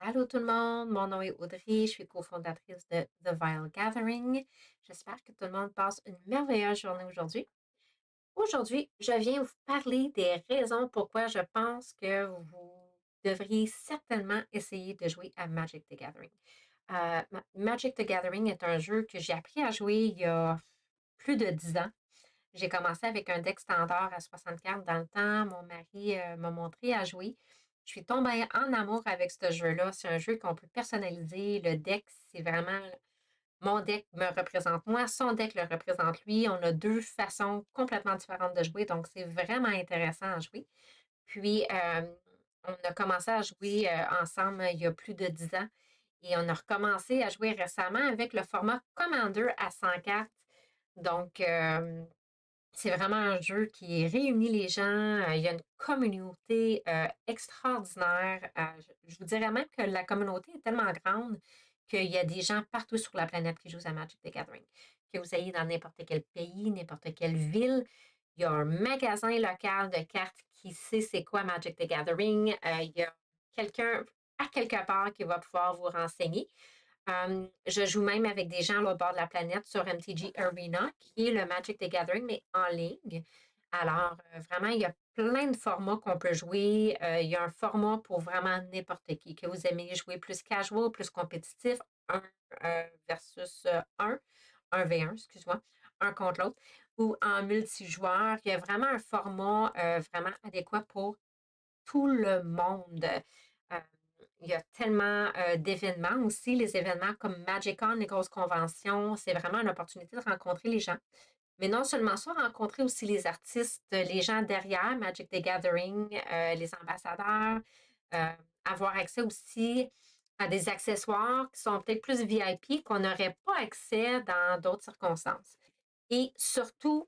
Allô tout le monde, mon nom est Audrey, je suis cofondatrice de The Vile Gathering. J'espère que tout le monde passe une merveilleuse journée aujourd'hui. Aujourd'hui, je viens vous parler des raisons pourquoi je pense que vous devriez certainement essayer de jouer à Magic the Gathering. Magic the Gathering est un jeu que j'ai appris à jouer il y a plus de 10 ans. J'ai commencé avec un deck standard à 60 cartes dans le temps. Mon mari m'a montré à jouer. Je suis tombée en amour avec ce jeu-là. C'est un jeu qu'on peut personnaliser. Le deck, c'est vraiment mon deck me représente moi, son deck le représente lui. On a deux façons complètement différentes de jouer, donc c'est vraiment intéressant à jouer. Puis, on a commencé à jouer ensemble il y a plus de 10 ans et on a recommencé à jouer récemment avec le format Commander à 100 cartes. Donc, c'est vraiment un jeu qui réunit les gens. Il y a une communauté extraordinaire. Je vous dirais même que la communauté est tellement grande qu'il y a des gens partout sur la planète qui jouent à Magic the Gathering. Que vous ayez dans n'importe quel pays, n'importe quelle ville, il y a un magasin local de cartes qui sait c'est quoi Magic the Gathering. Il y a quelqu'un à quelque part qui va pouvoir vous renseigner. Je joue même avec des gens au bord de la planète sur MTG Arena, qui est le Magic the Gathering, mais en ligne. Alors, vraiment, il y a plein de formats qu'on peut jouer. Il y a un format pour vraiment n'importe qui, que vous aimez jouer plus casual, plus compétitif, un versus un v 1 excuse-moi, un contre l'autre, ou en multijoueur. Il y a vraiment un format vraiment adéquat pour tout le monde. Euh, il y a tellement d'événements aussi, les événements comme MagicCon, les grosses conventions, c'est vraiment une opportunité de rencontrer les gens. Mais non seulement ça, rencontrer aussi les artistes, les gens derrière Magic the Gathering, les ambassadeurs, euh, avoir accès aussi à des accessoires qui sont peut-être plus VIP qu'on n'aurait pas accès dans d'autres circonstances. Et surtout,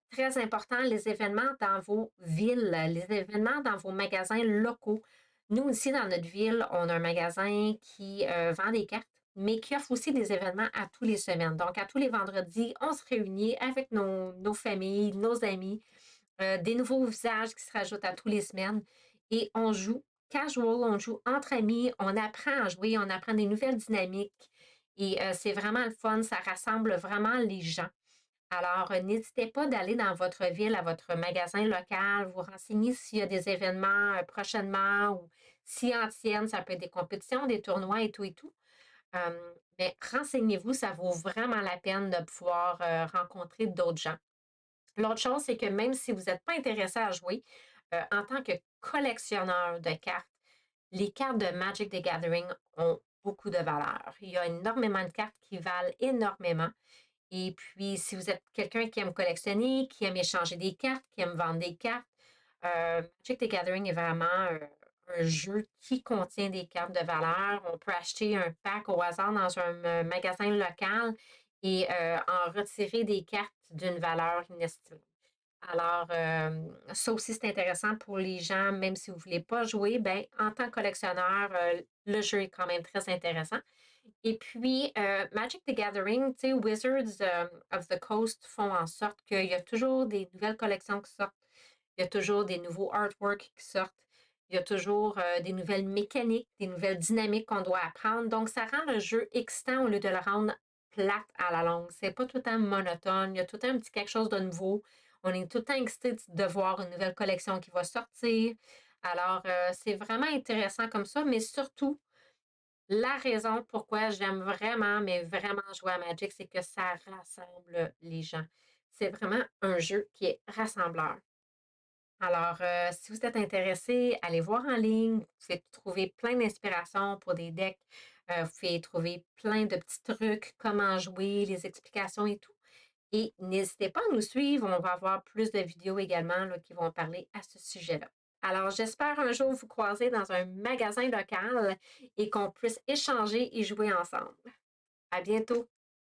très important, les événements dans vos villes, les événements dans vos magasins locaux. Nous, ici, dans notre ville, on a un magasin qui vend des cartes, mais qui offre aussi des événements à tous les semaines. Donc, à tous les vendredis, on se réunit avec nos familles, nos amis, des nouveaux visages qui se rajoutent à tous les semaines et on joue casual, on joue entre amis, on apprend à jouer, on apprend des nouvelles dynamiques et c'est vraiment le fun, ça rassemble vraiment les gens. Alors, n'hésitez pas d'aller dans votre ville, à votre magasin local, vous renseigner s'il y a des événements prochainement ou s'ils en tiennent, ça peut être des compétitions, des tournois et tout et tout. Mais renseignez-vous, ça vaut vraiment la peine de pouvoir rencontrer d'autres gens. L'autre chose, c'est que même si vous n'êtes pas intéressé à jouer, en tant que collectionneur de cartes, les cartes de Magic the Gathering ont beaucoup de valeur. Il y a énormément de cartes qui valent énormément. Et puis, si vous êtes quelqu'un qui aime collectionner, qui aime échanger des cartes, qui aime vendre des cartes, Magic the Gathering est vraiment un jeu qui contient des cartes de valeur. On peut acheter un pack au hasard dans un magasin local et en retirer des cartes d'une valeur inestimable. Alors, ça aussi, c'est intéressant pour les gens, même si vous ne voulez pas jouer, ben, en tant que collectionneur, le jeu est quand même très intéressant. Et puis, Magic the Gathering, tu sais, Wizards of the Coast font en sorte qu'il y a toujours des nouvelles collections qui sortent. Il y a toujours des nouveaux artworks qui sortent. Il y a toujours des nouvelles mécaniques, des nouvelles dynamiques qu'on doit apprendre. Donc, ça rend le jeu excitant au lieu de le rendre plate à la longue. C'est pas tout le temps monotone. Il y a tout le temps un petit quelque chose de nouveau. On est tout le temps excité de voir une nouvelle collection qui va sortir. Alors, c'est vraiment intéressant comme ça, mais surtout, la raison pourquoi j'aime vraiment, mais vraiment jouer à Magic, c'est que ça rassemble les gens. C'est vraiment un jeu qui est rassembleur. Alors, si vous êtes intéressé, allez voir en ligne. Vous pouvez trouver plein d'inspirations pour des decks. Vous pouvez trouver plein de petits trucs, comment jouer, les explications et tout. Et n'hésitez pas à nous suivre. On va avoir plus de vidéos également là, qui vont parler à ce sujet-là. Alors, j'espère un jour vous croiser dans un magasin local et qu'on puisse échanger et jouer ensemble. À bientôt!